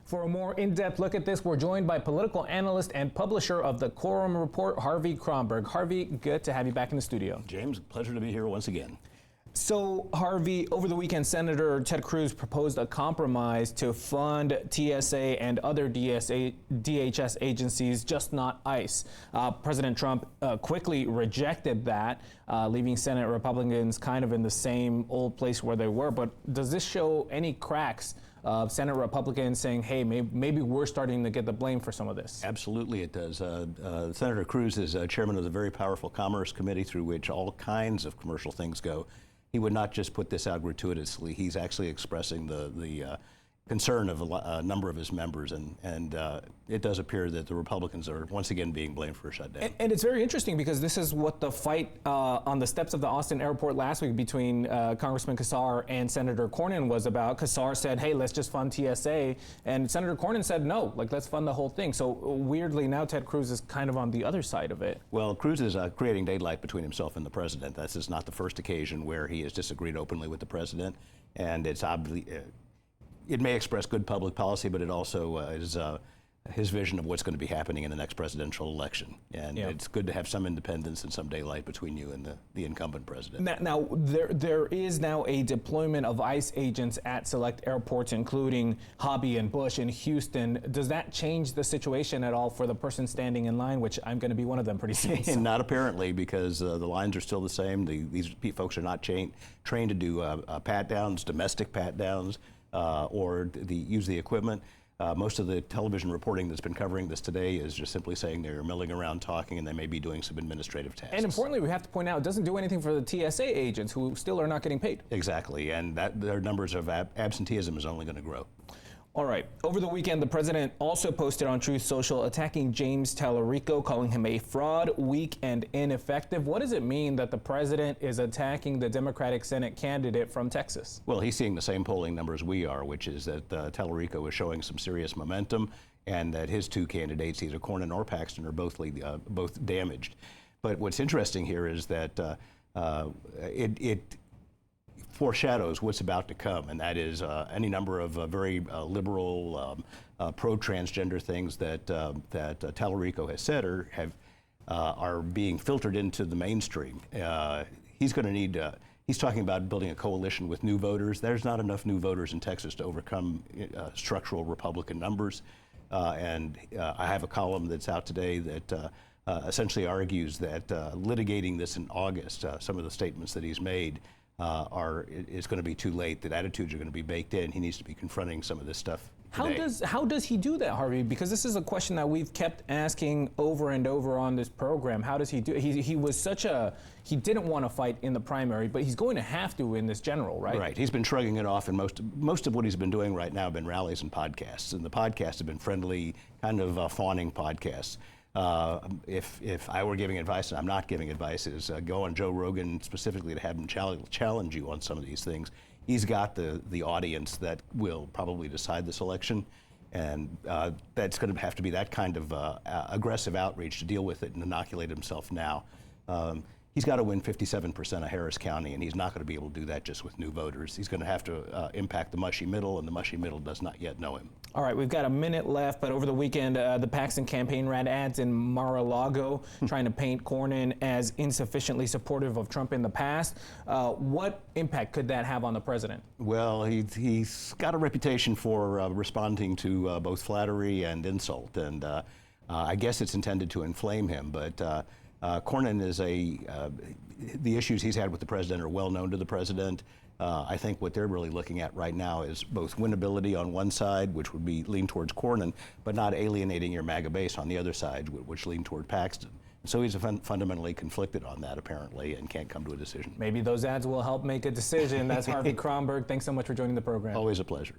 For a more in-depth look at this, we're joined by political analyst and publisher of the Quorum Report, Harvey Kronberg. Harvey, good to have you back in the studio. James, pleasure to be here once again. So, Harvey, over the weekend, Senator Ted Cruz proposed a compromise to fund TSA and other DHS agencies, just not ICE. President Trump quickly rejected that, leaving Senate Republicans kind of in the same old place where they were. But does this show any cracks of Senate Republicans saying, hey, maybe we're starting to get the blame for some of this? Absolutely it does. Senator Cruz is chairman of the very powerful Commerce Committee, through which all kinds of commercial things go. He would not just put this out gratuitously. He's actually expressing the concern of a number of his members, and it does appear that the Republicans are once again being blamed for a shutdown. And it's very interesting because this is what the fight on the steps of the Austin airport last week between Congressman Kassar and Senator Cornyn was about. Kassar said, hey, let's just fund TSA, and Senator Cornyn said, no, let's fund the whole thing. So weirdly, now Ted Cruz is kind of on the other side of it. Well, Cruz is creating daylight between himself and the president. This is not the first occasion where he has disagreed openly with the president, and it's obviously it may express good public policy, but it also is his vision of what's going to be happening in the next presidential election. And It's good to have some independence and some daylight between you and the incumbent president. Now there is now a deployment of ICE agents at select airports, including Hobby and Bush in Houston. Does that change the situation at all for the person standing in line, which I'm going to be one of them pretty soon? So. Not apparently, because the lines are still the same. These folks are not trained to do pat-downs, domestic pat-downs, or use the equipment. Most of the television reporting that's been covering this today is just simply saying they're milling around talking, and they may be doing some administrative tasks. And importantly, we have to point out, it doesn't do anything for the TSA agents who still are not getting paid. Exactly, and their numbers of absenteeism is only going to grow. All right. Over the weekend, the president also posted on Truth Social attacking James Talarico, calling him a fraud, weak, and ineffective. What does it mean that the president is attacking the Democratic Senate candidate from Texas? Well, he's seeing the same polling numbers we are, which is that Talarico is showing some serious momentum, and that his two candidates, either Cornyn or Paxton, are both damaged. But what's interesting here is that it foreshadows what's about to come, and that is any number of very liberal, pro-transgender things that Talarico has said are being filtered into the mainstream. He's going to need. He's talking about building a coalition with new voters. There's not enough new voters in Texas to overcome structural Republican numbers, and I have a column that's out today that essentially argues that litigating this in August, some of the statements that he's made, is going to be too late. That attitudes are going to be baked in. He needs to be confronting some of this stuff today. How does he do that, Harvey? Because this is a question that we've kept asking over and over on this program. How does he do it? He didn't want to fight in the primary, but he's going to have to in this general, right? Right. He's been shrugging it off, and most of what he's been doing right now have been rallies and podcasts. And the podcasts have been friendly, kind of fawning podcasts. If I were giving advice, and I'm not giving advice, is go on Joe Rogan specifically to have him challenge you on some of these things. He's got the audience that will probably decide this election, and that's going to have to be that kind of aggressive outreach to deal with it and inoculate himself now. He's got to win 57% of Harris County, and he's not going to be able to do that just with new voters. He's going to have to impact the mushy middle, and the mushy middle does not yet know him. All right, we've got a minute left, but over the weekend, the Paxton campaign ran ads in Mar-a-Lago trying to paint Cornyn as insufficiently supportive of Trump in the past. What impact could that have on the president? Well, he's got a reputation for responding to both flattery and insult, and I guess it's intended to inflame him, but Cornyn is the issues he's had with the president are well known to the president. I think what they're really looking at right now is both winnability on one side, which would be lean towards Cornyn, but not alienating your MAGA base on the other side, which lean toward Paxton. So he's fundamentally conflicted on that, apparently, and can't come to a decision. Maybe those ads will help make a decision. That's Harvey Kronberg. Thanks so much for joining the program. Always a pleasure.